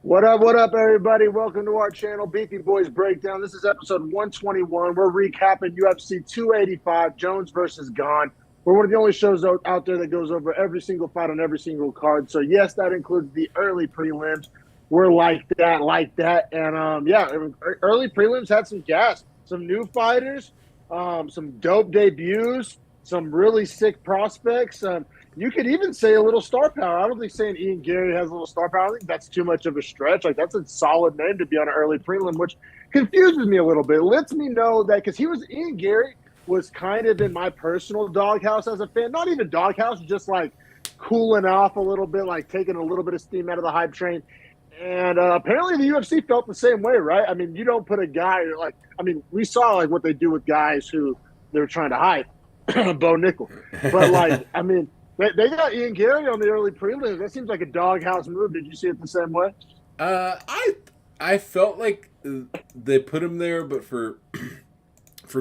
What up, everybody? Welcome to our channel, Beefy Boys Breakdown. This is episode 121. We're recapping UFC 285, Jones versus Gane. We're one of the only shows out there that goes over every single fight on every single card. So, yes, that includes the early prelims. We're like that. And, early prelims had some gas, some new fighters, some dope debuts, some really sick prospects. You could even say a little star power. I don't think saying Ian Garry has a little star power. I think that's too much of a stretch. Like, that's a solid name to be on an early prelim, which confuses me a little bit. It lets me know that because Ian Garry was kind of in my personal doghouse as a fan. Not even doghouse, just like cooling off a little bit, like taking a little bit of steam out of the hype train. And apparently the UFC felt the same way, right? I mean, you don't put a guy like, I mean, we saw like what they do with guys who they're trying to hype, Bo Nickel. But like, I mean, they got Ian Garry on the early prelims. That seems like a doghouse move. Did you see it the same way? I felt like they put him there, but for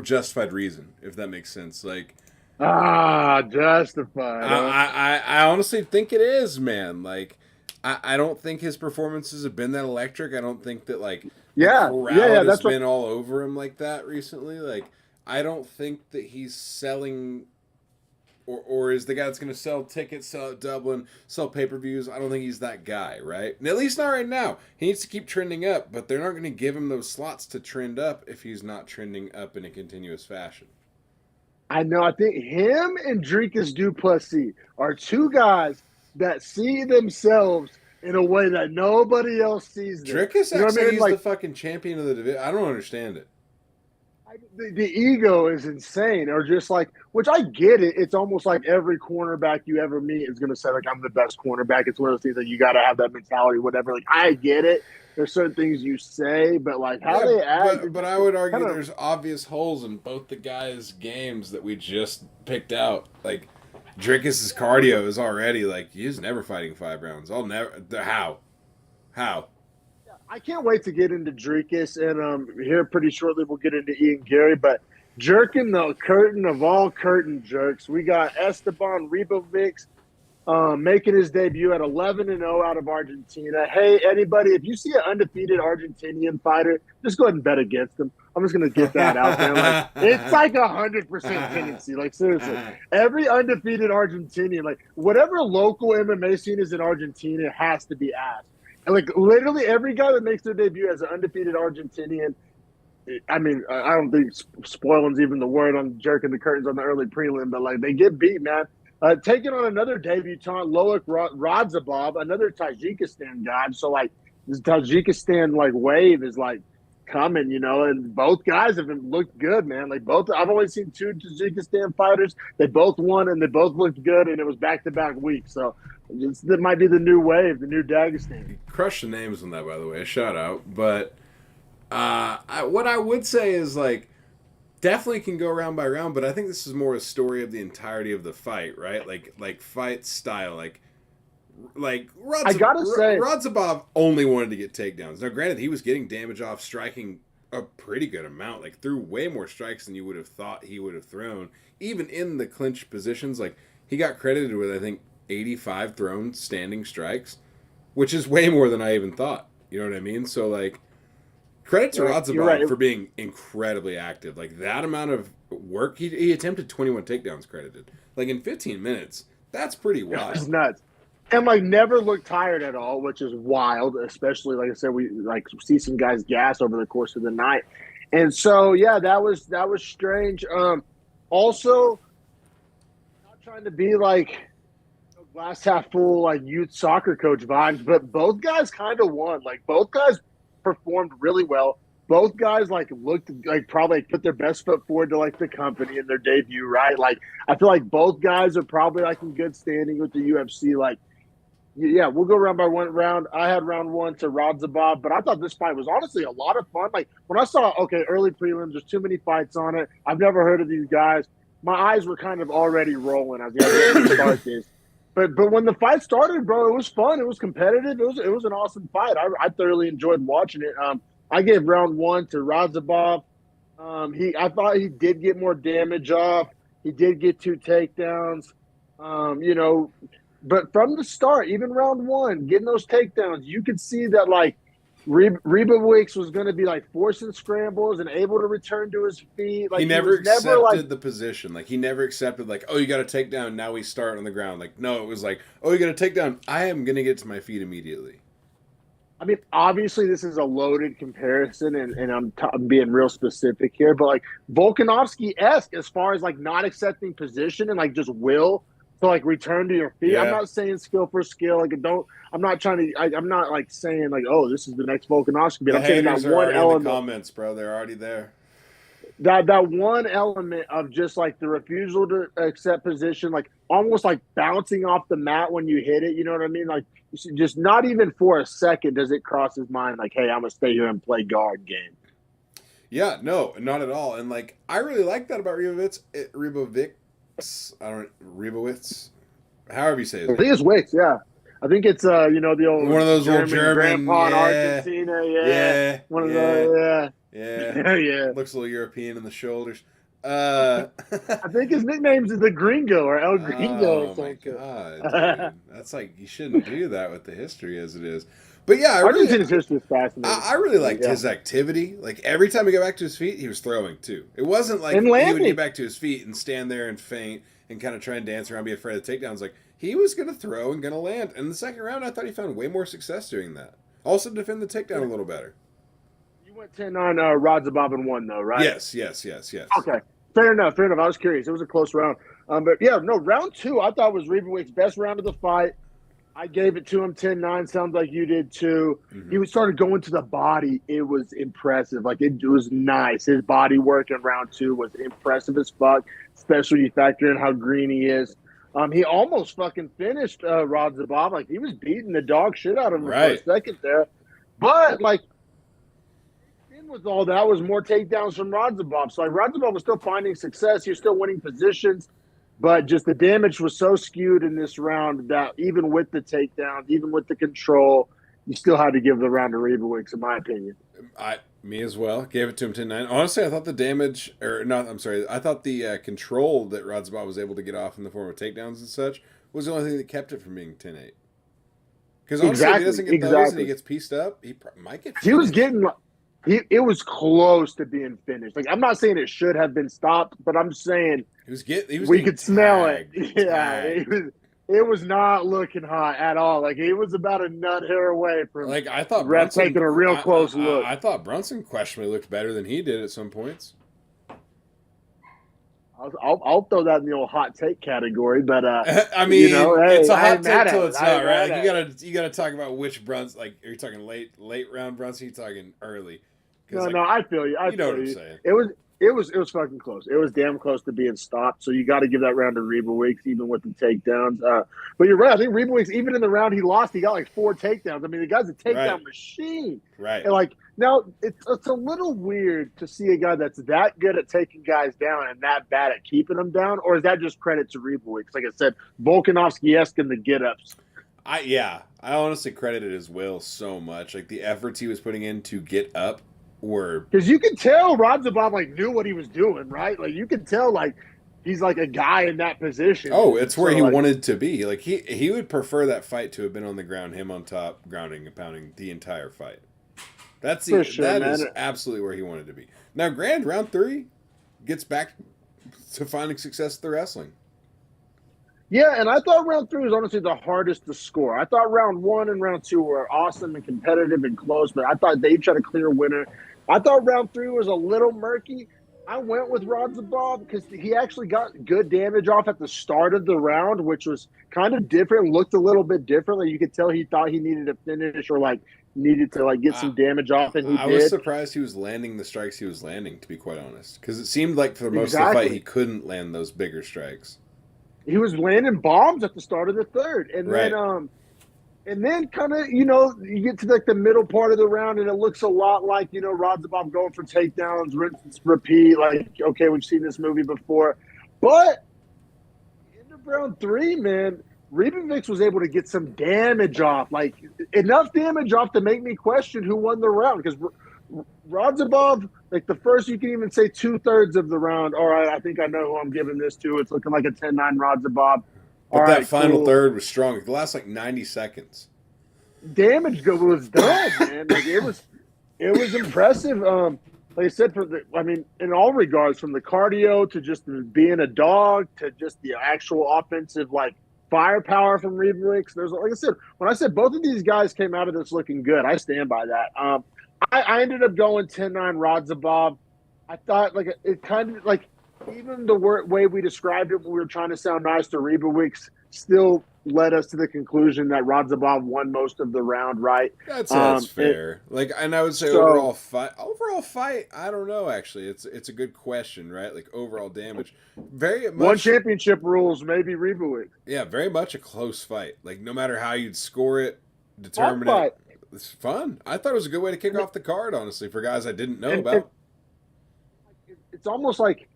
justified reason, if that makes sense. Like, Justified. Huh? I honestly think it is, man. Like, I don't think his performances have been that electric. I don't think that like the crowd has That's what. been all over him like that recently. Like, I don't think that he's selling. Or is the guy that's going to sell tickets, sell at Dublin, sell pay-per-views. I don't think he's that guy, right? And at least not right now. He needs to keep trending up, but they're not going to give him those slots to trend up if he's not trending up in a continuous fashion. I know. I think him and Drinkus Duplessis are two guys that see themselves in a way that nobody else sees them. Drickus You know acts what I like mean? he's the Like fucking champion of the division. I don't understand it. the ego is insane, or just like, which I get it. It's almost like every cornerback you ever meet is going to say like, "I'm the best cornerback." It's one of those things that you got to have that mentality, whatever. Like I get it. There's certain things you say, but like how Yeah, they act, but I would argue kind of. there's obvious holes in both the guys' games that we just picked out. Like, Drickus's cardio is already like he's never fighting 5 rounds. I'll never. How? I can't wait to get into Drinkus, and here pretty shortly we'll get into Ian Garry. But jerking the curtain of all curtain jerks, we got Esteban Ribovics making his debut at 11-0 out of Argentina. Hey, anybody, if you see an undefeated Argentinian fighter, just go ahead and bet against him. I'm just gonna get that out there. Like it's like 100% tendency. Like seriously, every undefeated Argentinian, like whatever local MMA scene is in Argentina, has to be asked. And like literally every guy that makes their debut as an undefeated Argentinian. I mean, I don't think spoiling's even the word on jerking the curtains on the early prelim, but like they get beat, man. Taking on another debutant, Loic Radzhabov, another Tajikistan guy. So like this Tajikistan like wave is like coming, you know, and both guys have been looked good, man. Like both, I've only seen two Tajikistan fighters. They both won and they both looked good, and it was back-to-back weeks. So that might be the new wave, the new Dagestan. Crush the names on that, by the way. A shout out. But what I would say is like definitely can go round by round, but I think this is more a story of the entirety of the fight, right? Like fight style, like I gotta say, Radzhabov only wanted to get takedowns. Now, granted, he was getting damage off striking a pretty good amount, like threw way more strikes than you would have thought he would have thrown, even in the clinch positions. Like he got credited with, I think, 85 thrown standing strikes, which is way more than I even thought. You know what I mean? So like, credit to you're Radzhabov right. for being incredibly active. Like that amount of work, he attempted 21 takedowns credited. Like in 15 minutes, that's pretty It was wild. nuts. And like never looked tired at all, which is wild. Especially like I said, we like see some guys gas over the course of the night, and so yeah, that was strange. Also, not trying to be like glass half full like youth soccer coach vibes, but both guys kind of won. Like both guys performed really well. Both guys like looked like probably put their best foot forward to like the company in their debut, right? Like I feel like both guys are probably like in good standing with the UFC. Like yeah, we'll go round by one round. I had round one to Radzhabov, but I thought this fight was honestly a lot of fun. Like when I saw, okay, early prelims, there's too many fights on it. I've never heard of these guys. My eyes were kind of already rolling. I was going to start this. But when the fight started, bro, it was fun. It was competitive. It was an awesome fight. I thoroughly enjoyed watching it. I gave round one to Radzhabov. I thought he did get more damage off. He did get two takedowns. You know, But from the start, even round one, getting those takedowns, you could see that like Ribowicz was going to be like forcing scrambles and able to return to his feet. He Like he never was never like, accepted the position. Like he never accepted like, oh, you got to take down. Now we start on the ground. Like no, it was like, oh, you got to take down. I am going to get to my feet immediately. I mean, obviously this is a loaded comparison, and I'm being real specific here, but like Volkanovski-esque as far as like not accepting position and like just will to like return to your feet. I'm Yeah. not saying skill for skill. Like I'm not trying to. I'm not like saying like, oh, this is the next Volkanovski. But The I'm saying that haters are one already in the element, comments, bro. They're already there. that one element of just like the refusal to accept position, like almost like bouncing off the mat when you hit it. You know what I mean? Like just not even for a second does it cross his mind like, hey, I'm gonna stay here and play guard game. Yeah, no, not at all. And like, I really like that about Ribowicz. I don't Ribowicz. However you say his I name. think it's Wicks, yeah. I think it's the old One of those old German, grandpa in yeah, Argentina, yeah, one of yeah, the yeah. yeah. Looks a little European in the shoulders. I think his nickname's the Gringo or El Gringo or Oh my something. god, dude. That's like you shouldn't do that with the history as it is. But yeah, Argentina's history is fascinating. I really liked Yeah. his activity. Like every time he got back to his feet, he was throwing too. It wasn't like And he would landing. get back to his feet and stand there and feint and kind of try and dance around, be afraid of takedowns. Like he was going to throw and going to land. And in the second round, I thought he found way more success doing that. Also defend the takedown a little better. You went 10 on Radzhabov and won though, right? Yes. Okay. Fair enough. I was curious. It was a close round. But yeah, no, round two I thought was Ribowicz's best round of the fight. I gave it to him 10-9. Sounds like you did too. Mm-hmm. He started going to the body. It was impressive. Like it was nice. His body work in round two was impressive as fuck, especially you factor in how green he is. He almost fucking finished Radzhabov. Like he was beating the dog shit out of him for a second there. But like with all that was more takedowns from Radzhabov. So like Radzhabov was still finding success. He was still winning positions. But just the damage was so skewed in this round that even with the takedowns, even with the control, you still had to give the round to Ribowicz, in my opinion. Me as well. Gave it to him 10-9. Honestly, I thought the damage, or not, I'm sorry, I thought the control that Radzhabov was able to get off in the form of takedowns and such was the only thing that kept it from being 10-8. Because honestly, if he doesn't get those and he gets pieced up, he might get finished. He was getting... it was close to being finished. Like I'm not saying it should have been stopped, but I'm saying we could smell it. Yeah, it was not looking hot at all. Like he was about a nut hair away from. Like I thought, ref taking a real close look. I thought Brunson questionably looked better than he did at some points. I'll throw that in the old hot take category, but I mean, hey, it's a hot take till it's not, right? Like you gotta talk about which Brunson. Like, are you talking late round Brunson? Are you talking early? No, I feel you. You know what I'm saying. It was fucking close. It was damn close to being stopped. So you got to give that round to Ribowicz, even with the takedowns. But you're right. I think Ribowicz, even in the round he lost, he got like 4 takedowns. I mean, the guy's a takedown machine. Right. And like now, it's a little weird to see a guy that's that good at taking guys down and that bad at keeping them down. Or is that just credit to Ribowicz? Like I said, Volkanovski-esque in the get-ups. I honestly credited his will so much. Like the efforts he was putting in to get up. Because you can tell Radzhabov like knew what he was doing, right? Like you can tell like he's like a guy in that position. Oh, it's where he wanted to be. Like he would prefer that fight to have been on the ground, him on top, grounding and pounding the entire fight. That is absolutely where he wanted to be. Now, granted, round 3 gets back to finding success at the wrestling. Yeah, and I thought round 3 was honestly the hardest to score. I thought round 1 and round 2 were awesome and competitive and close, but I thought they each had a clear winner. I thought round 3 was a little murky. I went with Radzhabov because he actually got good damage off at the start of the round, which was kind of different, looked a little bit differently. You could tell he thought he needed to finish or like needed to like get some damage off, and he did. I was surprised he was landing the strikes he was landing, to be quite honest, because it seemed like for most of the fight he couldn't land those bigger strikes. He was landing bombs at the start of the third, and then kind of, you get to like the middle part of the round and it looks a lot like, Radzhabov going for takedowns, rinse, repeat. Like, okay, we've seen this movie before. But end of round 3, man, Ribowicz was able to get some damage off, like enough damage off to make me question who won the round. Because Radzhabov, like the first, you can even say 2/3 of the round. All right, I think I know who I'm giving this to. It's looking like a 10-9 Radzhabov. All But that right, final cool. third was strong. It lasted like 90 seconds. Damage was done, man. Like it was impressive. Like I said, in all regards, from the cardio to just being a dog to just the actual offensive like firepower from Reblicks. There's like I said, when I said both of these guys came out of this looking good, I stand by that. I ended up going 10-9 Radzhabov. I thought like it kind of like even the way we described it when we were trying to sound nice to Reblicks still led us to the conclusion that Radzhabov won most of the round, right? That's fair. Like, and I would say So overall fight. I don't know. Actually, it's a good question, right? Like overall damage, very one much. championship rules, maybe Reblicks. Yeah, very much a close fight. Like no matter how you'd score it, Fun determine it, fight. it's fun. I thought it was a good way to kick off the card, honestly, for guys I didn't know And about. it's almost like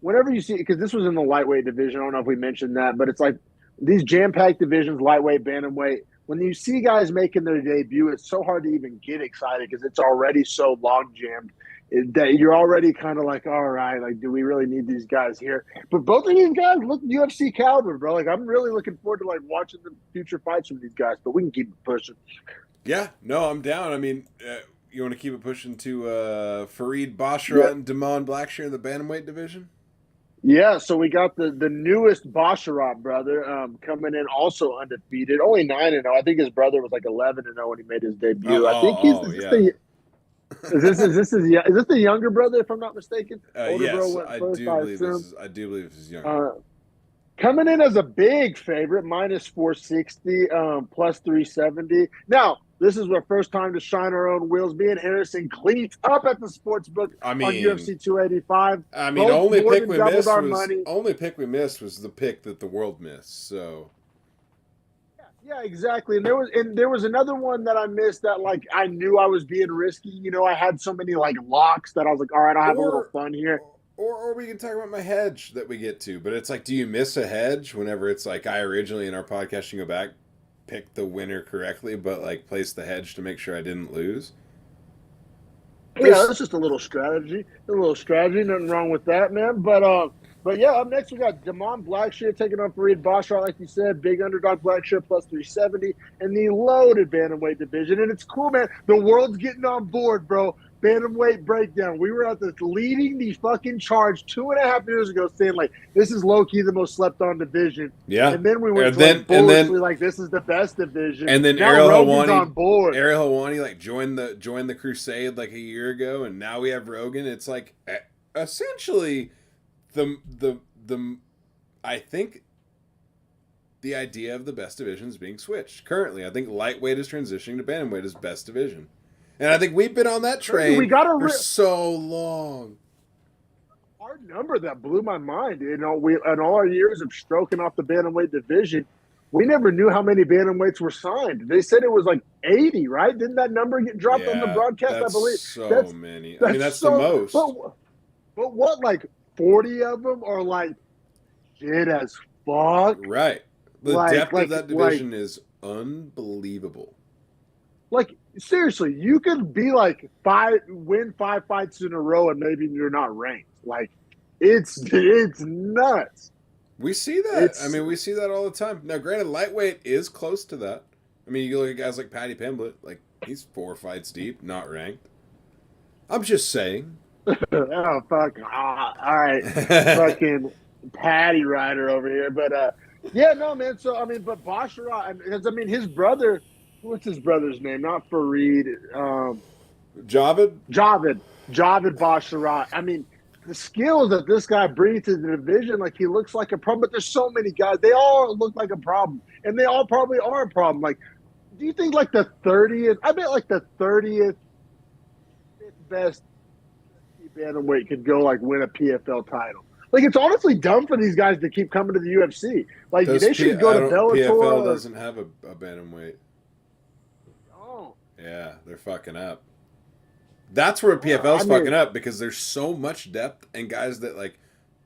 whenever you see, because this was in the lightweight division. I don't know if we mentioned that, but it's like these jam-packed divisions, lightweight, bantamweight. When you see guys making their debut, it's so hard to even get excited because it's already so log jammed that you're already kind of like, all right, like, do we really need these guys here? But both of these guys look UFC caliber, bro. Like, I'm really looking forward to like watching the future fights from these guys. But we can keep it pushing. Yeah, no, I'm down. I mean, you want to keep it pushing to Farid Basharat Yeah. and Damon Blackshear in the bantamweight division? Yeah, so we got the newest Basharat brother coming in also undefeated, only 9-0. I think his brother was like 11-0 when he made his debut. I think he's Yeah. is this the younger brother if I'm not mistaken? Older Yes, bro went I first, do I believe assume. I do believe this is younger. Coming in as a big favorite, minus 460, plus 370. Now, this is our first time to shine our own wheels. Me and Harrison cleaned up at the sports book on UFC 285. I mean, Both only more pick than we doubled missed our was money. the pick that the world missed. So Yeah, exactly. And there was another one that I missed that like I knew I was being risky. You know, I had so many like locks that I was like, all right, I'll have a little fun here. Or we can talk about my hedge that we get to, but it's like, do you miss a hedge whenever it's like I originally in our podcast, you go back, pick the winner correctly, but like place the hedge to make sure I didn't lose? Yeah, that's just a little strategy. A little strategy. Nothing wrong with that, man. But yeah, up next we got Damon Blackshear taking on Farid Basharat, like you said, big underdog Blackshear plus 370 in the loaded bantamweight division. And it's cool, man. The world's getting on board, bro. Bantamweight breakdown. We were leading the fucking charge 2.5 years ago, saying like this is low key the most slept on division. Yeah, and then we went like this is the best division. And then now Ariel Rogan's Helwani on board. Ariel Helwani like joined the crusade like a year ago, and now we have Rogan. It's like essentially the I think the idea of the best division is being switched. Currently, I think lightweight is transitioning to bantamweight as best division. And I think we've been on that train for so long. Hard number that blew my mind. You know, in all our years of stroking off the bantamweight division, we never knew how many bantamweights were signed. They said it was like 80, right? Didn't that number get dropped on the broadcast? I believe that's many. I mean, that's the most. But what, like 40 of them are like shit as fuck? Right. The depth of that division is unbelievable. Like, seriously, you could be like win 5 fights in a row and maybe you're not ranked. Like, it's nuts. We see that. We see that all the time. Now, granted, lightweight is close to that. I mean, you look at guys like Paddy Pimblett. Like, he's 4 fights deep, not ranked. I'm just saying. Oh, fuck. All right. Fucking Paddy Rider over here. But, yeah, no, man. So, I mean, but Basharat, because, I mean, his brother... What's his brother's name? Not Farid. Javid Basharat. I mean, the skills that this guy brings to the division, like he looks like a problem. But there's so many guys. They all look like a problem, and they all probably are a problem. Like, do you think like the 30th? I bet like the 30th best bantamweight could go like win a PFL title. Like, it's honestly dumb for these guys to keep coming to the UFC. Like, they should go to Bellator. PFL doesn't have a bantamweight. Yeah, they're fucking up. That's where PFL's fucking up because there's so much depth and guys that like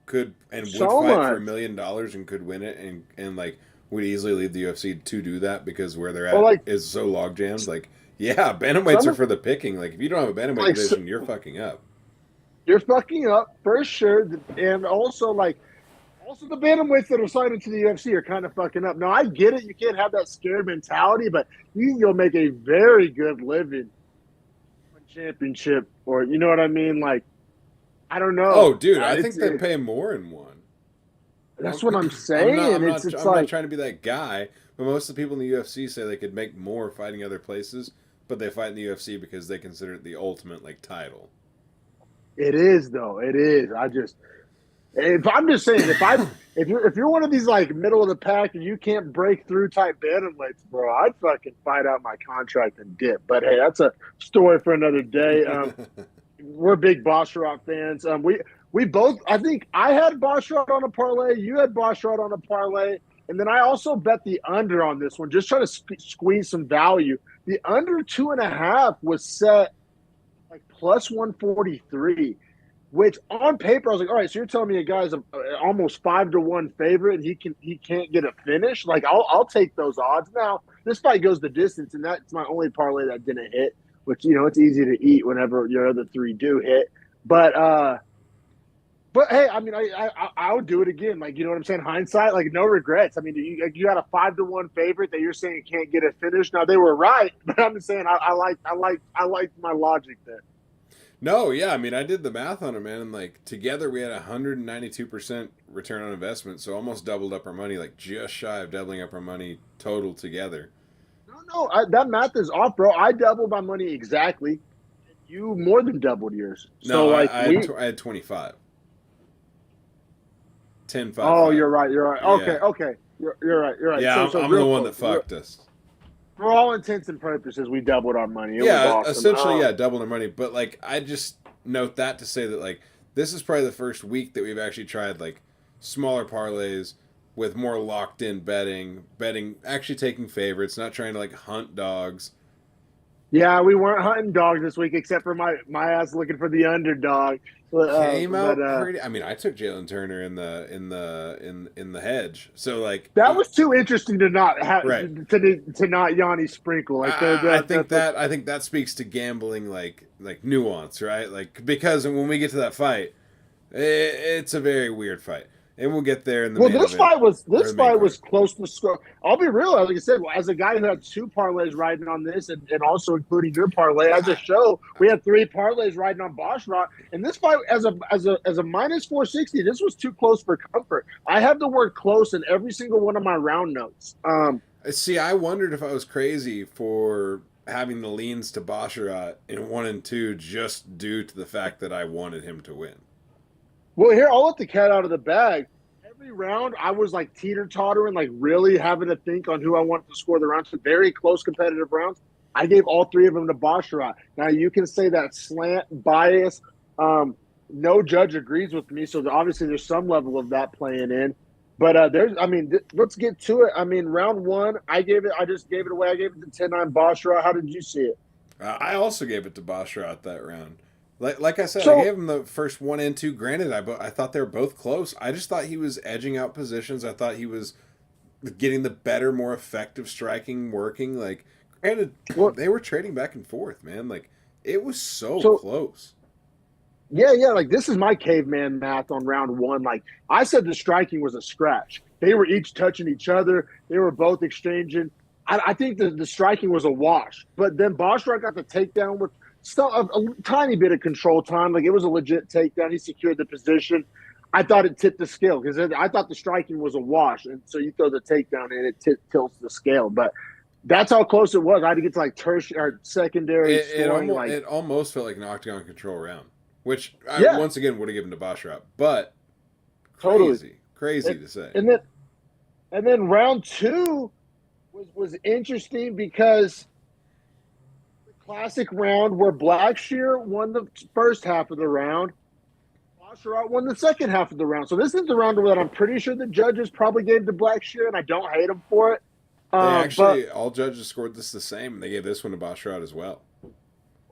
could and would fight for $1 million and could win it and like would easily leave the UFC to do that because where they're at is so log jammed. Like, yeah, bantamweights are for the picking. Like, if you don't have a bantamweight division, you're fucking up. You're fucking up for sure, and also Also, the bantamweights that are signed to the UFC are kind of fucking up. Now, I get it. You can't have that scared mentality, but you can go make a very good living on championship, or you know what I mean? Like, I don't Oh, know. dude, I think they pay more in one. That's what I'm I'm not. saying. It's I'm not like trying to be that guy. But most of the people in the UFC say they could make more fighting other places, but they fight in the UFC because they consider it the ultimate like title. it is, though. It is. If I'm just saying, if you're one of these like middle of the pack and you can't break through type bantamweights, bro, I'd fucking fight out my contract and dip. But hey, that's a story for another day. We're big Bosharat fans. We both. I think I had Bosharat on a parlay. You had Bosharat on a parlay, and then I also bet the under on this one, just trying to squeeze some value. The under 2.5 was set like plus 143. Which on paper I was like, all right, so you're telling me a guy's almost 5-1 favorite and he can't get a finish? Like I'll take those odds. Now this fight goes the distance, and that's my only parlay that didn't hit. Which it's easy to eat whenever your other three do hit. But hey, I mean, I would do it again. Like you know what I'm saying? Hindsight, like no regrets. I mean, you got a 5-1 favorite that you're saying can't get a finish. Now they were right, but I'm just saying I like my logic there. No, yeah, I mean, I did the math on it, man, and like together we had 192% return on investment, so almost doubled up our money, like just shy of doubling up our money total together. No, that math is off, bro. I doubled my money exactly. You more than doubled yours. So No, like I had 25. 10, 5, Oh, 5. you're right. You're right. Yeah. Okay. You're right. You're right. Yeah, So I'm the real one quick, that fucked us. for all intents and purposes, we doubled our money. It was Yeah, awesome. essentially, yeah, doubling our money. But like, I just note that to say that like this is probably the first week that we've actually tried like smaller parlays with more locked in betting, actually taking favorites, not trying to like hunt dogs. Yeah, we weren't hunting dogs this week, except for my ass looking for the underdog. Came But out pretty. I mean, I took Jalen Turner in the hedge, so like that was too interesting to not have right. to not Yanni sprinkle. Like I think that speaks to gambling like nuance, right? Like because when we get to that fight, it's a very weird fight, and we'll get there in the Well, main this event, fight was close to score. I'll be real, like I said, as a guy who had two parlays riding on this, and also including your parlay as a show, we had three parlays riding on Boshrot. And this fight, as a minus 460, this was too close for comfort. I have the word close in every single one of my round notes. See, I wondered if I was crazy for having the leans to Basharat in 1 and 2 just due to the fact that I wanted him to win. Well, here I'll let the cat out of the bag. Every round, I was like teeter-tottering, like really having to think on who I wanted to score the rounds. Very close competitive rounds. I gave all three of them to Basharat. Now, you can say that slant, bias. No judge agrees with me, so obviously there's some level of that playing in. But let's get to it. I mean, round one, I just gave it away. I gave it to 10-9 Basharat. How did you see it? I also gave it to Basharat that round. Like I said, So, I gave him the first 1 and 2. Granted, I thought they were both close. I just thought he was edging out positions. I thought he was getting the better, more effective striking working. Like, granted, they were trading back and forth, man. Like, it was so close. Yeah. Like, this is my caveman math on round one. Like, I said the striking was a scratch. They were each touching each other. They were both exchanging. I think the striking was a wash. But then Bosharat got the takedown with still a tiny bit of control time. Like, it was a legit takedown. He secured the position. I thought it tipped the scale because I thought the striking was a wash. And so you throw the takedown and it tilts the scale. But that's how close it was. I had to get to like tertiary or secondary scoring. It almost felt like an octagon control round, which yeah. I once again would have given to Basharat. But crazy to say. And then round two was interesting because classic round where Blackshear won the first half of the round. Bosharat won the second half of the round. So this is the round that I'm pretty sure the judges probably gave to Blackshear, and I don't hate them for it. All judges scored this the same, and they gave this one to Bosharat as well.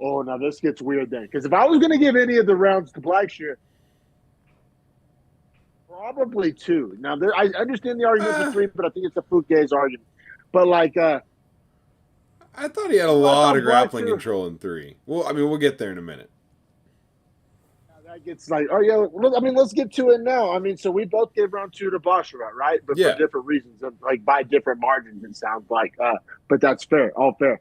Oh, now this gets weird then. Because if I was going to give any of the rounds to Blackshear, probably two. Now, I understand the argument for three, but I think it's a Fouquet's argument. But like, I thought he had a lot of grappling control in 3. Well, I mean, we'll get there in a minute. it's like, oh yeah, I mean, let's get to it now. I mean, so we both gave round 2 to Bashara, right? But for Yeah. different reasons, like by different margins, it sounds like. But that's fair, all fair.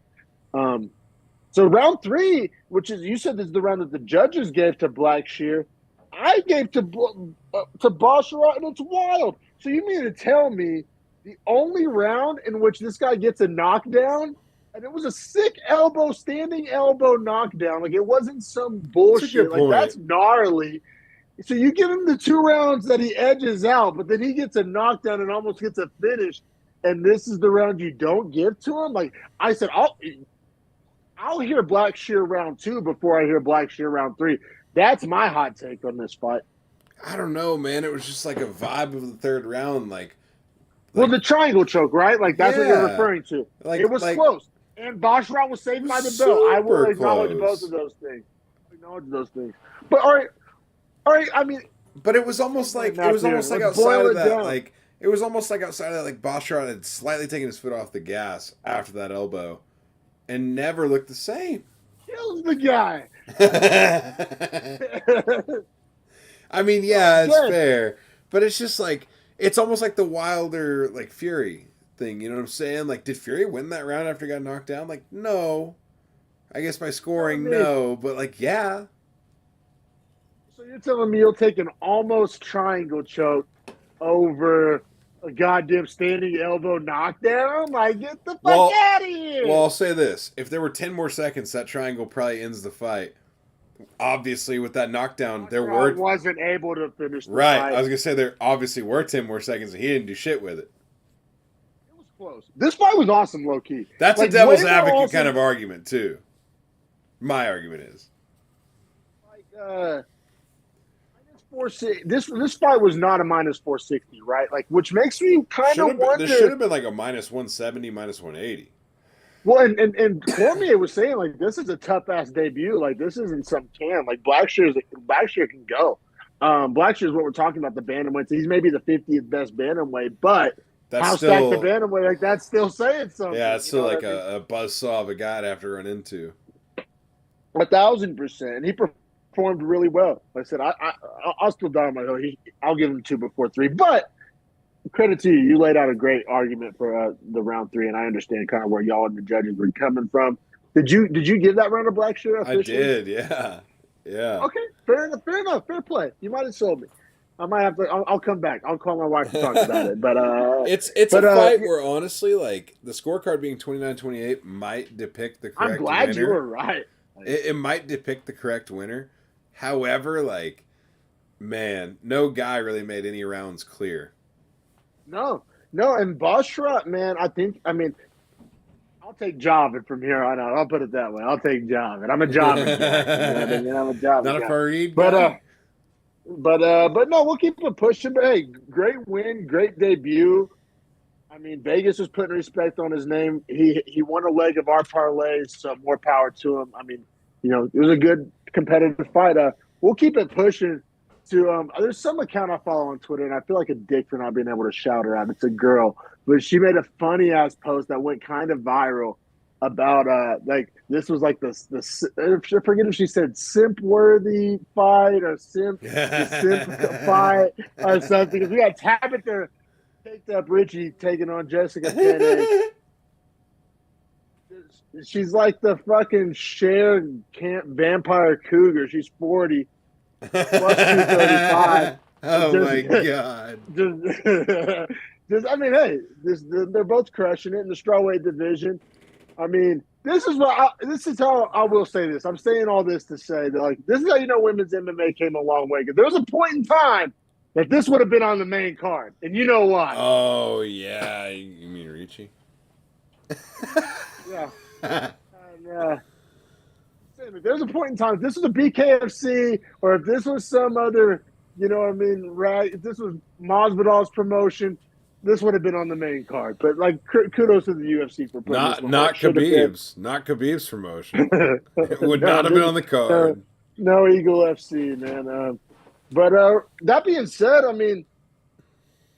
So round 3, which is, you said this is the round that the judges gave to Blackshear. I gave to Bashara, and it's wild. So you mean to tell me the only round in which this guy gets a knockdown, and it was a sick standing elbow knockdown. Like, it wasn't some bullshit. That's a good point. Like, that's gnarly. So you give him the 2 rounds that he edges out, but then he gets a knockdown and almost gets a finish, and this is the round you don't give to him? Like, I said, I'll hear Blackshear round 2 before I hear Blackshear round 3. That's my hot take on this fight. I don't know, man. It was just like a vibe of the 3rd round. Well, the triangle choke, right? Like, that's what you're referring to. Like, it was close. And Bashara was saved by the bell. I will acknowledge both of those things. But all right. I mean, but it was almost like outside of that. Like, it was almost like outside of that. Like, Bashara had slightly taken his foot off the gas after that elbow, and never looked the same. Kills the guy. I mean, yeah, it's fair, but it's just like, it's almost like the Wilder, like, Fury thing. You know what I'm saying? Like, did Fury win that round after he got knocked down? Like, no. I guess by scoring, no, but like, yeah. So you're telling me you'll take an almost triangle choke over a goddamn standing elbow knockdown? Like, get the fuck out of here. Well, I'll say this. If there were 10 more seconds, that triangle probably ends the fight. Obviously, with that knockdown, wasn't able to finish the fight. I was going to say there obviously were 10 more seconds, and he didn't do shit with it. It was close. This fight was awesome, low-key. That's a devil's advocate kind of argument, too. My argument is. Like, this fight was not a minus 460, right? Like, which makes me kind of wonder. This should have been like a minus 170, minus 180. Well, and Cormier was saying, like, this is a tough-ass debut. Like, this isn't some can. Like, Blackshear can go. Blackshear is what we're talking about, the bantamweight. So he's maybe the 50th best bantamweight, but how stacked the bantamweight, like, that's still saying something. Yeah, it's still like a buzzsaw of a guy to have to run into. 1,000%. He performed really well. Like I said, I'll still die on my hill. I'll give him 2 before 3. But credit to you. You laid out a great argument for the round 3, and I understand kind of where y'all and the judges were coming from. Did you give that round to Blackshear officially? I did, yeah. Yeah. Okay, fair enough. Fair play. You might have sold me. I might have to. I'll come back. I'll call my wife to talk about it. But it's a fight where, honestly, like, the scorecard being 29-28 might depict the correct winner. I'm glad you were right. It might depict the correct winner. However, like, man, no guy really made any rounds clear. No, and Bashara, man, I mean, I'll take Javin from here on out. I'll put it that way. I'll take Javin. I'm a Javin guy. I'm a Javin Not guy. a Fareed guy. But no, we'll keep it pushing. But hey, great win, great debut. I mean, Vegas was putting respect on his name. He won a leg of our parlays, so more power to him. I mean, you know, it was a good competitive fight. We'll keep it pushing. There's some account I follow on Twitter, and I feel like a dick for not being able to shout her out. It's a girl, but she made a funny ass post that went kind of viral about like, this was like this I forget if she said simp worthy fight or simp fight or something. Because we got Tabitha Taped Up Richie taking on Jessica Penne. She's like the fucking shared camp vampire cougar. She's 40. Plus 235. Oh my god! I mean, hey, they're both crushing it in the strawweight division. I mean, this is how I will say this. I'm saying all this to say that, like, this is how you know women's MMA came a long way. Because there was a point in time that this would have been on the main card, and you know why? Oh yeah, you mean Ricci? Yeah. There's a point in time, if this was a BKFC or if this was some other, you know what I mean, right? If this was Masvidal's promotion, this would have been on the main card. But, like, kudos to the UFC for putting this not Khabib's. Not Khabib's promotion. It would not have been on the card. No Eagle FC, man. But that being said, I mean,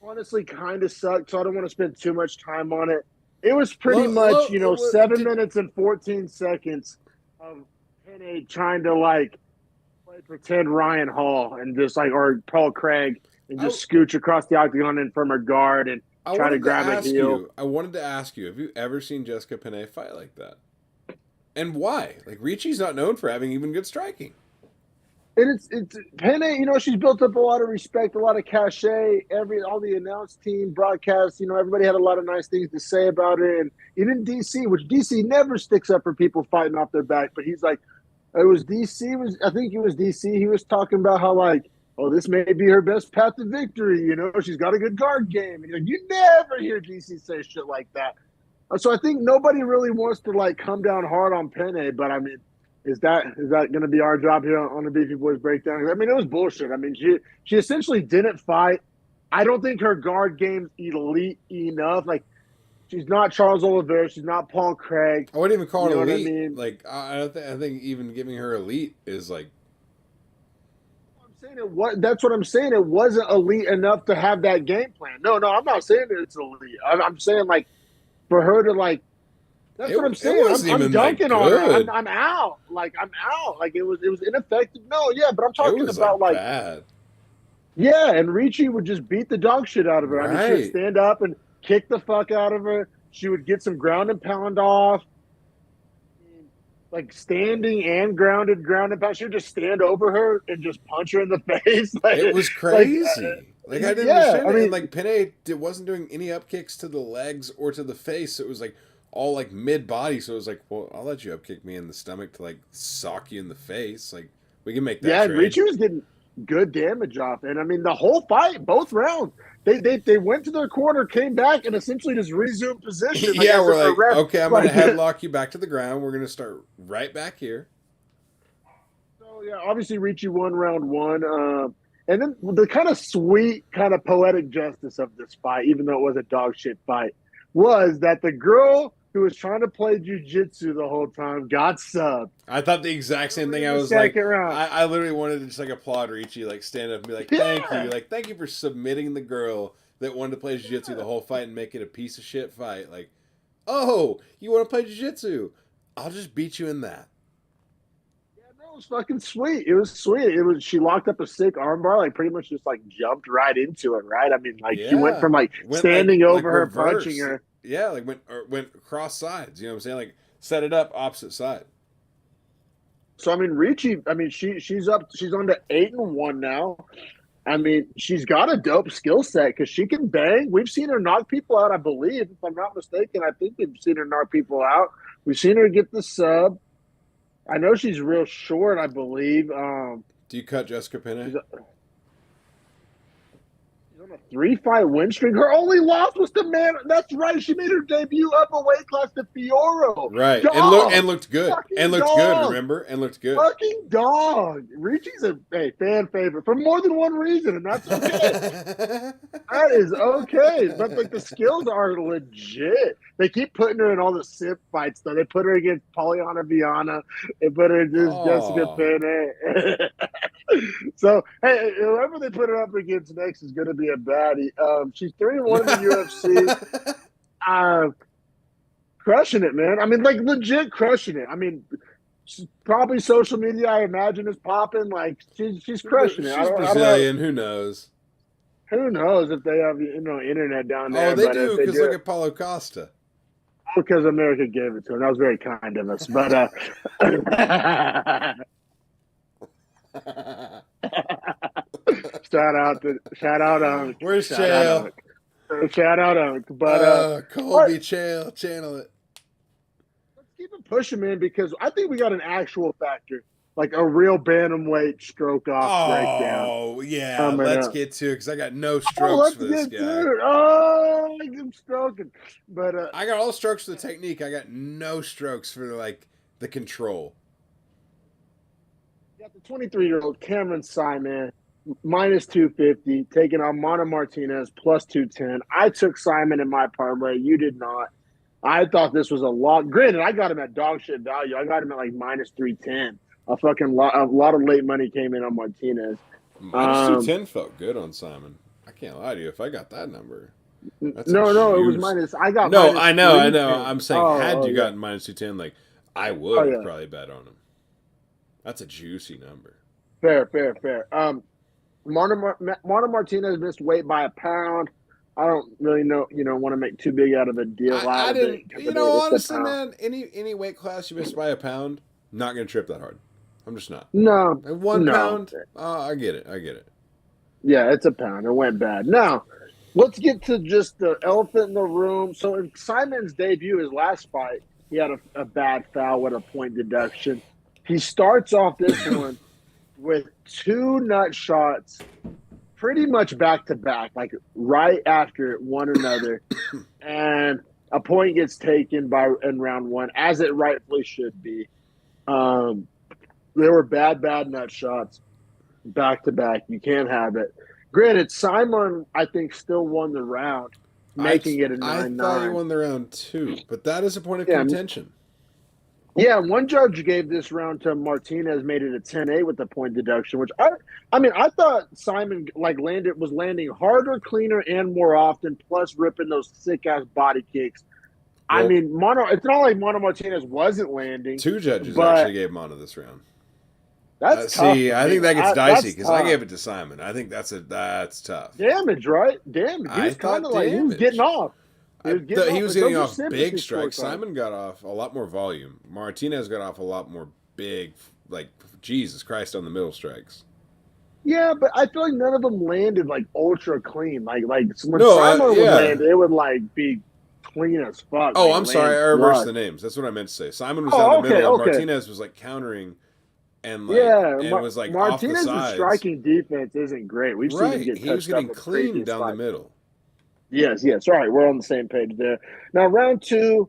honestly kind of sucked, so I don't want to spend too much time on it. It was pretty much, 7 minutes and 14 seconds of Penne trying to, like, play pretend Ryan Hall and just like or Paul Craig and I, just scooch across the octagon in from her guard and I try to wanted to grab a ask heel. you. I wanted to ask you. Have you ever seen Jessica Penne fight like that? And why? Like Ricci's not known for having even good striking. And it's Penne, she's built up a lot of respect, a lot of cachet. All the announce team, broadcasts, everybody had a lot of nice things to say about her. And even DC, which DC never sticks up for people fighting off their back, but he's like, it was DC I think it was DC. He was talking about how like, oh, this may be her best path to victory. She's got a good guard game. And you never hear DC say shit like that. So I think nobody really wants to like come down hard on Penne, but I mean, is that going to be our job here on the Beefy Boys breakdown? I mean, it was bullshit. I mean, she essentially didn't fight. I don't think her guard game's elite enough. Like, she's not Charles Oliveira. She's not Paul Craig. I wouldn't even call it elite. I mean? Like I don't think. I think even giving her elite is like. I'm saying that's what I'm saying. It wasn't elite enough to have that game plan. No, I'm not saying that it's elite. I'm saying like for her to like. That's what I'm saying. I'm dunking on her. I'm out. Like I'm out. Like it was ineffective. No, yeah, but I'm talking about like bad. Yeah, and Ricci would just beat the dog shit out of her. Right. I mean, she would stand up and kick the fuck out of her. She would get some ground and pound off. Like standing and ground and pound. She would just stand over her and just punch her in the face. Like, it was crazy. Like I didn't understand it. I mean, and like Penne wasn't doing any up kicks to the legs or to the face. It was like all like mid body, so it was like, well, I'll let you up kick me in the stomach to like sock you in the face. Like we can make that. Yeah, trade. Ricci was getting good damage off, and I mean the whole fight, both rounds, they went to their corner, came back, and essentially just resumed position. Like, yeah, we're like, okay, I'm gonna headlock you back to the ground. We're gonna start right back here. So yeah, obviously Ricci won round one, and then the kind of sweet, kind of poetic justice of this fight, even though it was a dog shit fight, was that the girl who was trying to play jiu-jitsu the whole time got subbed. I thought the exact same thing. I was like, I literally wanted to just like applaud Ricci, like stand up and be like, thank you. Like, thank you for submitting the girl that wanted to play jiu-jitsu the whole fight and make it a piece of shit fight. Like, oh, you want to play jiu-jitsu? I'll just beat you in that. Yeah, no, it was fucking sweet. It was sweet. She locked up a sick armbar, like pretty much just like jumped right into it, right? I mean, like she went from like standing over her, punching her. Yeah, like went cross sides. You know what I'm saying? Like set it up opposite side. So I mean, Ricci. I mean, she's up. She's on to 8-1 now. I mean, she's got a dope skill set because she can bang. We've seen her knock people out. I believe, if I'm not mistaken, I think we've seen her knock people out. We've seen her get the sub. I know she's real short. I believe. Do you cut Jessica Penne? On a 3-fight win streak. Her only loss was to man. That's right. She made her debut up a weight class to Fioro. Right. Dog. And looked good. Fucking and looked dog. good, remember? And looked good. Fucking dog. Ricci's a fan favorite for more than one reason, and that's okay. That is okay. But like the skills are legit. They keep putting her in all the sip fights though. They put her against Polyana Viana. They put her against Jessica Penne. So hey, whoever they put her up against next is gonna be a baddie. She's 3-1 in the UFC. Crushing it, man. I mean, like legit crushing it. I mean, probably social media, I imagine, is popping. Like she's crushing it. She's Brazilian. Who knows? Who knows if they have internet down there? Oh, they do because look at Paulo Costa. Because America gave it to him. That was very kind of us. But shout out where's Chael? Shout out but Colby Chael, channel it. Let's keep it pushing, man, because I think we got an actual factor, like a real bantamweight stroke off breakdown. Oh yeah, let's get to it because I got no strokes for this guy. I'm stroking, but I got all the strokes for the technique. I got no strokes for like the control. You got the 23-year-old Cameron Simon, minus 250, taking on Mana Martinez, plus 210. I took Simon in my parlay. You did not. I thought this was a lot. Granted, I got him at dog shit value. I got him at like minus 310. A lot of late money came in on Martinez. Minus 210 felt good on Simon. I can't lie to you. If I got that number. No, it was minus. I got no, minus I know. 310. I'm saying, had you gotten minus 210, like, I would have probably bet on him. That's a juicy number. Fair, fair, fair. Marta Martinez missed weight by a pound. I don't really know, want to make too big out of a deal out I of it didn't, because I mean it's a honestly, pound. man, any weight class you miss by a pound, not gonna trip that hard. I'm just not. No, And 1 pound, no, I get it. I get it. yeah, it's a pound. It went bad. Now, let's get to just the elephant in the room. So in Simon's debut, his last fight, he had a bad foul with a point deduction. He starts off this one with two nut shots pretty much back to back, like right after one another. And a point gets taken in round one, as it rightfully should be. Um, they were bad nut shots back to back. You can't have it. Granted, Simon, I think, still won the round, making it a I 9 thought he 9. won the round too, but that is a point of Yeah, contention. yeah, one judge gave this round to Martinez, made it a 10-8 with the point deduction, which I thought Simon was landing harder, cleaner, and more often, plus ripping those sick ass body kicks. I Well, mean, it's not like Mono Martinez wasn't landing, two judges but actually gave him onto this round. that's tough See, for I me. think that gets dicey That's because I tough. gave it to Simon. I think that's tough. Damage, right? Damage. He I was kind thought of like he was getting damage. off. He was getting He off. was But getting those are off big sympathy strikes. scorecards. Simon got off a lot more volume. Martinez got off a lot more big, like Jesus Christ on the middle strikes. Yeah, but I feel like none of them landed like ultra clean. Like when No, Simon would yeah. land, it would like be clean as fuck. Oh, Like I'm sorry. land I reversed flush. the names. That's what I meant to say. Simon was down the Oh, okay, middle, and okay. Martinez was like countering and Yeah, it was like off the Martinez's sides. striking defense isn't great. We've seen him Right. get He was touched up getting in clean previous down the fights. middle. Yes, yes. All right, we're on the same page there. Now, round two,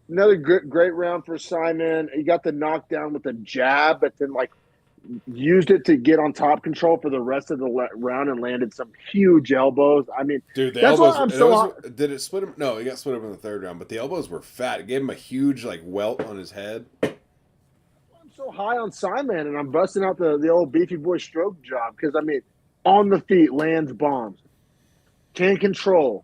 another great round for Simon. He got the knockdown with a jab, but then like used it to get on top control for the rest of the round and landed some huge elbows. I mean, Dude, the that's why elbows. I'm so. Did it split him? No, he got split up in the third round, but the elbows were fat. It gave him a huge like welt on his head. I'm so high on Simon, and I'm busting out the old Beefy Boy stroke job because I mean, on the feet, lands bombs, can control,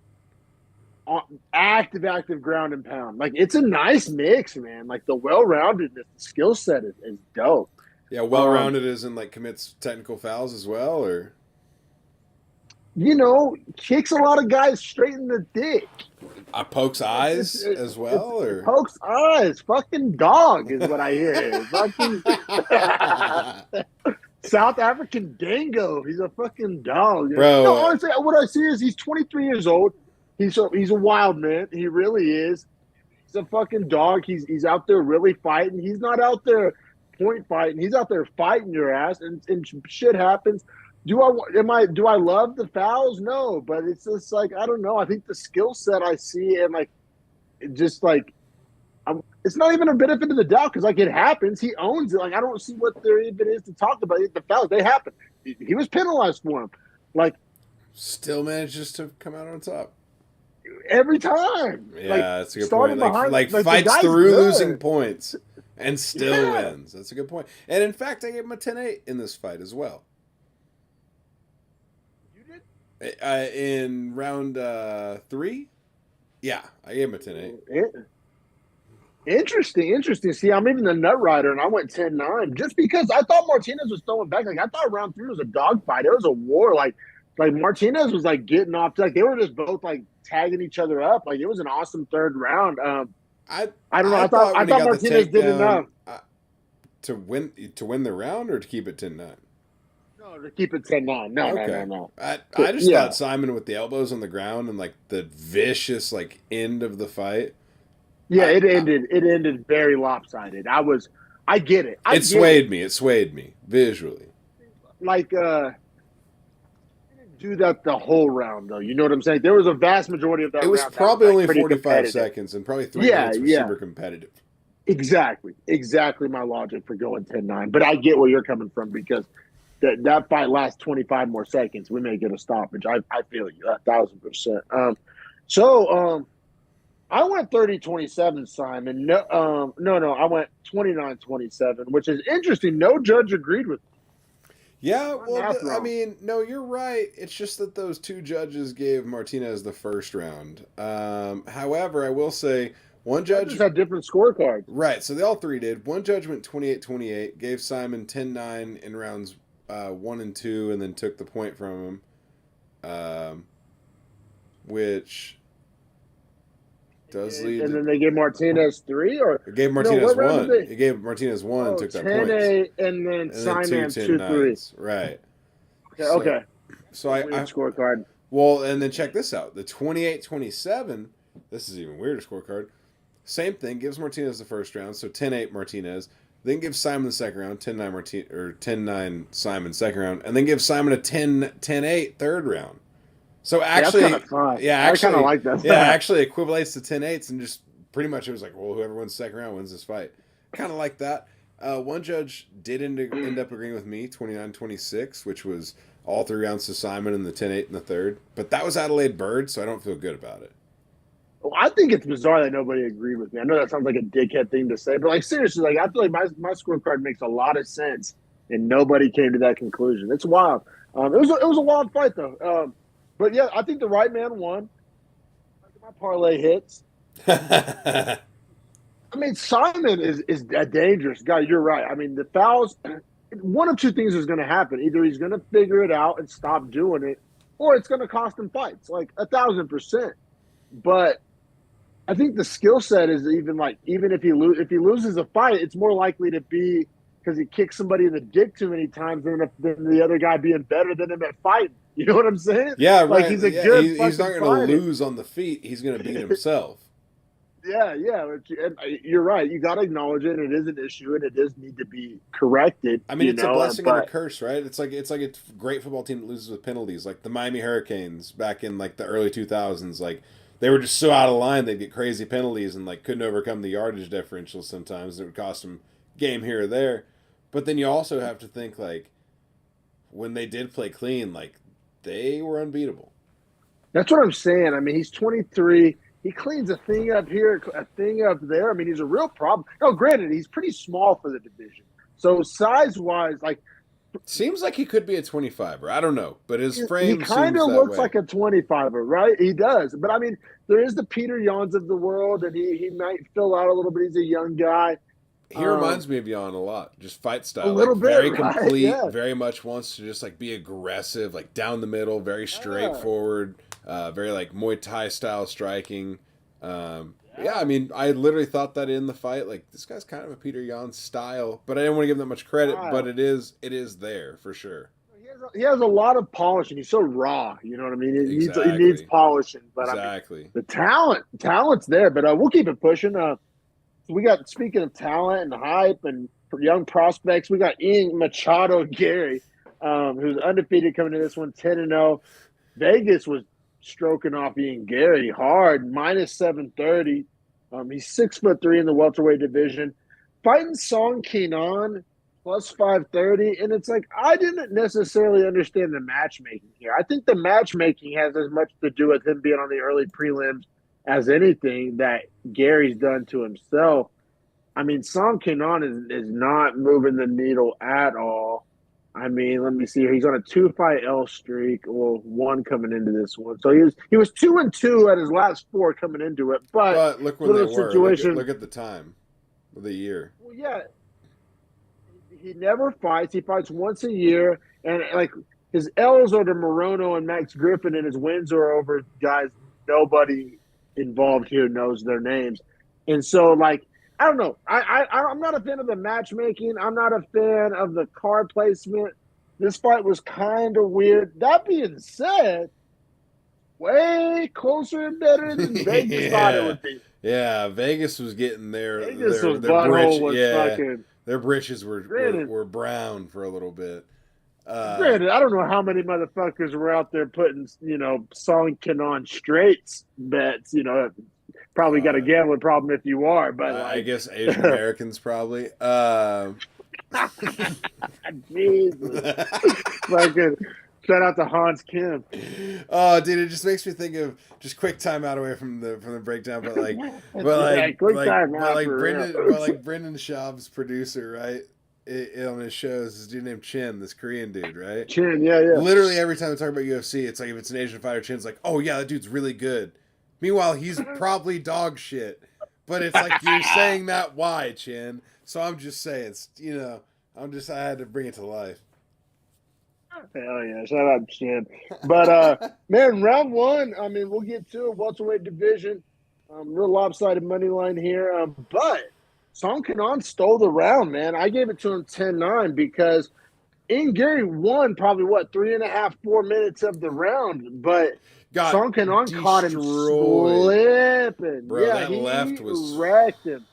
active ground and pound. Like it's a nice mix, man. Like the well-roundedness, the skill set is dope. Yeah, well rounded as in like commits technical fouls as well, or Kicks a lot of guys straight in the dick. Pokes eyes as well, or Pokes eyes. Fucking dog is what I hear. Fucking South African dingo. He's a fucking dog. Bro. No, honestly, what I see is he's 23 years old. He's a wild man. He really is. He's a fucking dog. He's out there really fighting. He's not out there point fighting. He's out there fighting your ass, and shit happens. Do I love the fouls? No, but it's just like I don't know. I think the skill set I see and like just like it's not even a benefit of the doubt because like it happens. He owns it. Like I don't see what there even is to talk about. The fouls they happen. He was penalized for them. Like still manages to come out on top every time. Yeah, like, that's a good point. Behind, like the fights guy's through good. losing points and still wins. That's a good point. And in fact, I gave him a 10-8 in this fight as well. In round 3, yeah, I gave him a 10-8. Interesting. See, I'm even the nut rider, and I went 10-9 just because I thought Martinez was throwing back. Like I thought round 3 was a dogfight. It was a war. Like Martinez was like getting off. Like they were just both like tagging each other up. Like it was an awesome third round. I don't know. I thought Martinez did enough to win the round or to keep it 10-9. No, to keep it 10-9. No. I just thought Simon with the elbows on the ground and like the vicious like end of the fight. Yeah, it ended very lopsided. I get it. It swayed me visually. Like didn't do that the whole round though. You know what I'm saying? There was a vast majority of that. It was round probably that was, only 45 seconds, and probably 3 minutes were super competitive. Exactly my logic for going 10-9. But I get where you're coming from because that fight lasts 25 more seconds. We may get a stoppage. I feel you 1,000%. So I went 30-27, Simon. No, I went 29-27, which is interesting. No judge agreed with me. Yeah, well, I mean, no, you're right. It's just that those two judges gave Martinez the first round. However, I will say One Judges judge, had different scorecards. right? So they all three did. One judge went 28-28, gave Simon 10-9 in rounds 1 and 2, and then took the point from him, which does lead. And then they gave Martinez 3, or it gave no? Martinez What round 1. did they? It gave Martinez 1 and Oh, took that 10-8, points. and then And then Simon 2 2-3. 10-9s. Right. Okay, So, okay. So Weird scorecard. Well, and then check this out. The 28-27, this is even weirder scorecard. Same thing, gives Martinez the first round, so 10-8 Martinez. Then gives Simon the second round, 10-9 Simon second round, and then gives Simon a 10-8 third round. So actually, that's kind of fun. yeah, actually, I kind of like that. Yeah, actually equivalates to 10-8s, and just pretty much it was like, well, whoever wins the second round wins this fight. Kind of like that. One judge did end up agreeing with me, 29-26, which was all 3 rounds to Simon and the 10-8 in the third. But that was Adelaide Bird, so I don't feel good about it. Well, I think it's bizarre that nobody agreed with me. I know that sounds like a dickhead thing to say, but like seriously, like I feel like my scorecard makes a lot of sense, and nobody came to that conclusion. It's wild. It was a wild fight though. But yeah, I think the right man won. My parlay hits. I mean, Simon is a dangerous guy. You're right. I mean, the fouls. One of two things is going to happen: either he's going to figure it out and stop doing it, or it's going to cost him fights, like 1,000%. But I think the skill set is even if he loses a fight, it's more likely to be because he kicks somebody in the dick too many times than the other guy being better than him at fighting. You know what I'm saying? Yeah, like right. He's a good. He's not going to lose on the feet. He's going to beat himself. Yeah. And you're right. You got to acknowledge it. It is an issue, and it does need to be corrected. I mean, it's a blessing and a curse, right? It's like a great football team that loses with penalties, like the Miami Hurricanes back in like the early 2000s. Like they were just so out of line, they'd get crazy penalties and like couldn't overcome the yardage differential sometimes. It would cost them game here or there. But then you also have to think like when they did play clean, like they were unbeatable. That's what I'm saying. I mean, he's 23. He cleans a thing up here, a thing up there. I mean, he's a real problem. Now, granted, he's pretty small for the division. So size-wise, like seems like he could be a 25er. I don't know, but his frame he kind of looks way. like a 25er, right? He does. But I mean, there is the Peter Yans of the world, and he might fill out a little bit. He's a young guy. He reminds me of Jan a lot, just fight style, a little like bit, very right? complete, Yeah. very much wants to just like be aggressive, like down the middle, very straightforward, very like Muay Thai style striking. Yeah, I mean, I literally thought that in the fight, like this guy's kind of a Peter Yan style, but I didn't want to give him that much credit. But it is there for sure. He has a lot of polish, and he's so raw. You know what I mean? Exactly. He needs polishing, but exactly. I mean, the talent's there. But we'll keep it pushing. We got, speaking of talent and hype and young prospects, we got Ian Machado Garry, who's undefeated coming to this one, 10-0. Vegas was stroking off Ian Garry hard, minus 730. He's 6'3" in the welterweight division. Fighting Song Kenan, plus 530. And it's like, I didn't necessarily understand the matchmaking here. I think the matchmaking has as much to do with him being on the early prelims as anything that Gary's done to himself. I mean, Song Kenan is not moving the needle at all. I mean, let me see here. He's on a 2-fight L streak, or one coming into this one. So he was 2-2 at his last 4 coming into it. But look when they were. Look at the time of the year. Well, yeah. He never fights. He fights once a year. And like his L's are to Morono and Max Griffin, and his wins are over guys nobody involved here knows their names. And so, like, I don't know. I'm not a fan of the matchmaking. I'm not a fan of the card placement. This fight was kind of weird. That being said, way closer and better than Vegas thought it would be. Yeah, Vegas was getting there. Vegas was butthole was fucking. Their britches were brown for a little bit. Granted, I don't know how many motherfuckers were out there putting, Song Kenan straights bets. Probably got a gambling problem if you are, but I guess Asian Americans probably. Jesus, fucking shout out to Hans Kim. Oh, dude, it just makes me think of just quick time out away from the breakdown, but Brendan Schaub's producer, right? On his shows, this dude named Chin, this Korean dude, right? Chin, yeah. Literally every time they talk about UFC, it's like if it's an Asian fighter, Chin's like, oh yeah, that dude's really good. Meanwhile, he's probably dog shit. But it's like you're saying that why, Chin? So I'm just saying, I had to bring it to life. Hell yeah, shout out Shin. But man, round one, I mean, we'll get to it. Welterweight division. Real lopsided money line here. But Song Kanon stole the round, man. I gave it to him 10-9 because Ian Garry won probably what 3.5, 4 minutes of the round, but Got Song Kanon caught him destroyed. slipping. Bro, Yeah, that left he was. wrecked him.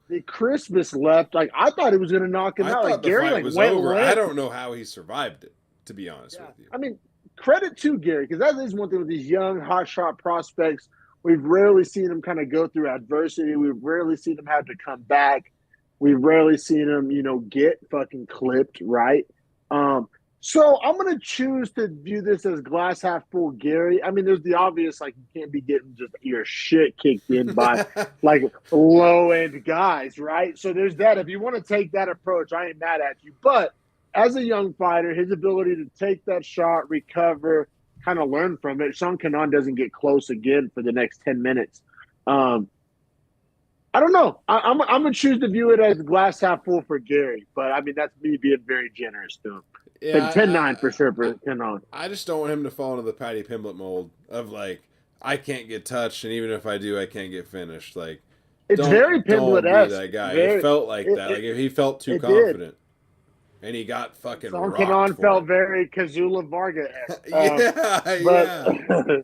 The Christmas left, like I thought he was gonna knock him I out. Like thought the Gary, fight like was went over. I limp. don't know how he survived it, to be honest Yeah. with you. I mean, credit to Gary, because that is one thing with these young hotshot prospects. We've rarely seen them kind of go through adversity. We've rarely seen them have to come back. We've rarely seen them, get fucking clipped, right? So I'm gonna choose to view this as glass half full, Gary. I mean, there's the obvious, like you can't be getting just your shit kicked in by like low end guys, right? So there's that. If you want to take that approach, I ain't mad at you. But as a young fighter, his ability to take that shot, recover, kind of learn from it. Sean Kanon doesn't get close again for the next 10 minutes. I don't know. I'm gonna choose to view it as glass half full for Gary, but I mean that's me being very generous to him. But Yeah, 10-9 for sure for Kanon. I just don't want him to fall into the Patty Pimblett mold of like I can't get touched, and even if I do, I can't get finished. Like, It's very don't be Pimblett-esque. that guy. Very, It felt like it, that. it, Like if he felt too it did. confident, and he got fucking Sean rocked Kanon for felt it. very Kazula Varga-esque. Yeah, But yeah.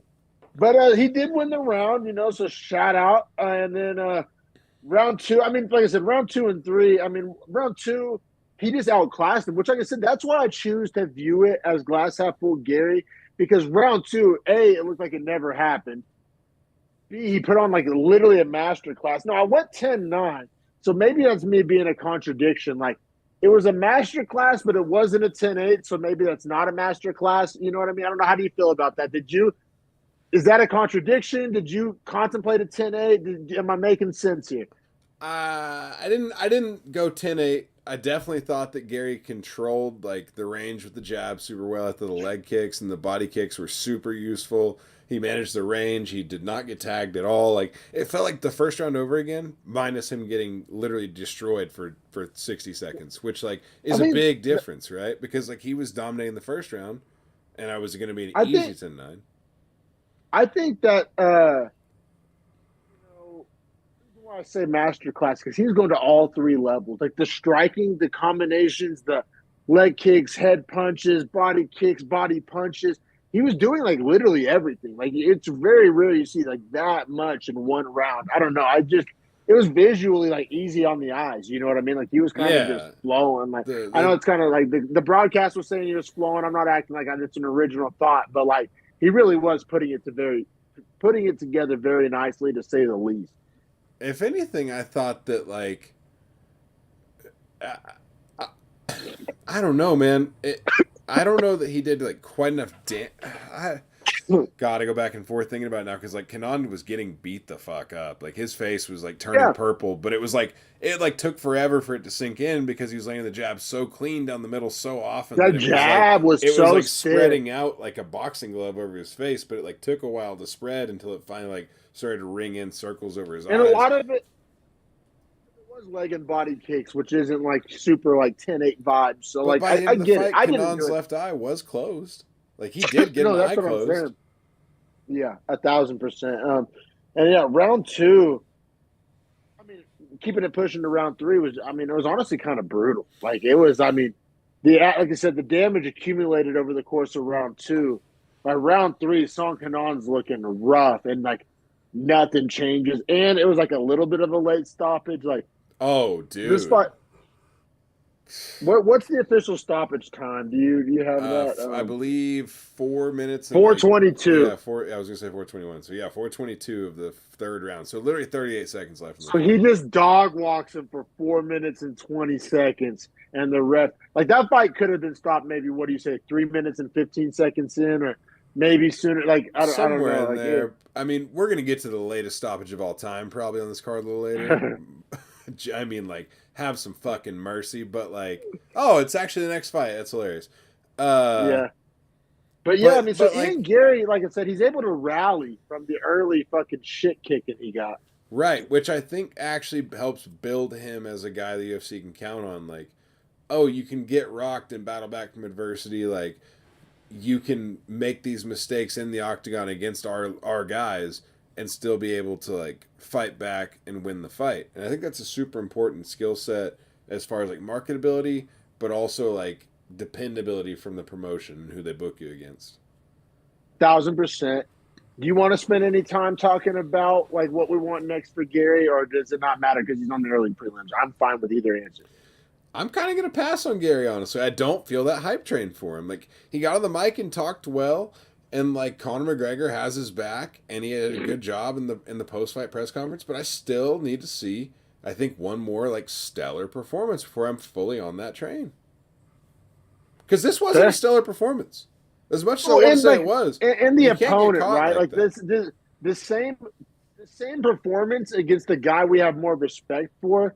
but he did win the round, so shout out. And then round two, I mean, like I said, round 2 and 3, I mean, round two, he just outclassed him, which, like I said, that's why I choose to view it as glass half full Gary, because round two, A, it looked like it never happened. B, he put on like literally a master class. No, I went 10-9, so maybe that's me being a contradiction. Like, it was a master class, but it wasn't a 10-8, so maybe that's not a master class. You know what I mean? I don't know. How do you feel about that? Is that a contradiction? Did you contemplate a 10-8? Am I making sense here? I didn't go 10-8. I definitely thought that Gary controlled like the range with the jab super well after the leg kicks, and the body kicks were super useful. He managed the range. He did not get tagged at all. Like it felt like the first round over again, minus him getting literally destroyed for 60 seconds, which like is I a mean, big difference, right? Because like he was dominating the first round, and I was going to be an I easy think 10-9. I think that why I say masterclass, because he was going to all three levels, like the striking, the combinations, the leg kicks, head punches, body kicks, body punches. He was doing like literally everything. Like it's very rare you see like that much in one round. I don't know. It was visually like easy on the eyes. You know what I mean? Like he was kind of just Yeah, flowing. Like the I know the it's kind of like the broadcast was saying he was flowing. I'm not acting like it's an original thought, but like he really was putting it together very nicely, to say the least. if anything, I thought that like I, I, I don't know, man. I don't know that he did like quite enough. I gotta go back and forth thinking about it now because like Kanan was getting beat the fuck up. Like his face was like turning Yeah, purple, but it was like it like took forever for it to sink in because he was laying the jab so clean down the middle so often that that jab was it was so like stiff. spreading out like a boxing glove over his face, but it like took a while to spread until it finally like started to ring in circles over his And a eyes. lot of it was leg and body kicks, which isn't like super like 10-8 vibes. So But like by the end I of the get it. fight, I didn't do Kanan's it. left eye was closed. Like he did get an No, eye that's what I'm closed. saying. Yeah, 1,000%. And yeah, round two. I mean, keeping it pushing to round three was. I mean, it was honestly kind of brutal. Like it was. I mean, like I said, the damage accumulated over the course of round two. By round three, Song Kanon's looking rough, and like nothing changes. And it was like a little bit of a late stoppage. Like Oh, this dude. fight. What's the official stoppage time? Do you have that? I believe 4 minutes and like 4:22. yeah, four. I was gonna say 4:21. So yeah, 4:22 of the third round. So literally 38 seconds left in the So he fight. just dog walks him for 4 minutes and 20 seconds. And the ref, like that fight could have been stopped maybe, what do you say, 3 minutes and 15 seconds in, or maybe sooner. Like, I don't Somewhere know. in Like, there. I mean, we're gonna get to the latest stoppage of all time probably on this card a little later. I mean, like, have some fucking mercy, but like, oh, it's actually the next fight. That's hilarious. Uh, yeah. But yeah, I mean, so but Ian like, Garry, like I said, he's able to rally from the early fucking shit kicking he got. Right, which I think actually helps build him as a guy the UFC can count on. Like, oh, you can get rocked and battle back from adversity. Like, you can make these mistakes in the octagon against our guys and still be able to like fight back and win the fight. And I think that's a super important skill set as far as like marketability, but also like dependability from the promotion and who they book you against. 1,000%. Do you want to spend any time talking about like what we want next for Gary, or does it not matter because he's on the early prelims? I'm fine with either answer. I'm kind of going to pass on Gary, honestly. I don't feel that hype train for him. Like, he got on the mic and talked well, and like Conor McGregor has his back, and he had a good job in the post fight press conference. But I still need to see, I think, one more like stellar performance before I'm fully on that train. Because this wasn't a stellar performance. As much as I want to say it was, and the opponent, right? Like that. the same performance against the guy we have more respect for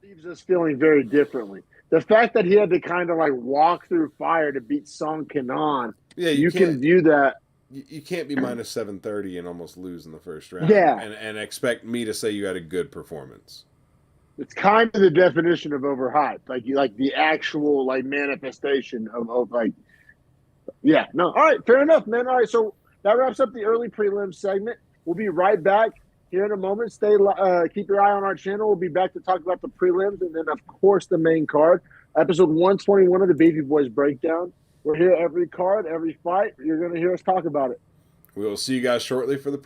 leaves us feeling very differently. The fact that he had to kind of like walk through fire to beat Song Kenan, yeah, you can view that. You can't be minus 730 and almost lose in the first round, yeah, and expect me to say you had a good performance. It's kind of the definition of overhyped, like the actual like manifestation of like. Yeah, no. All right, fair enough, man. All right, so that wraps up the early prelim segment. We'll be right back here in a moment. Keep your eye on our channel. We'll be back to talk about the prelims and then, of course, the main card. Episode 121 of the Beefy Boys Breakdown. We're here every card, every fight. You're going to hear us talk about it. We will see you guys shortly for the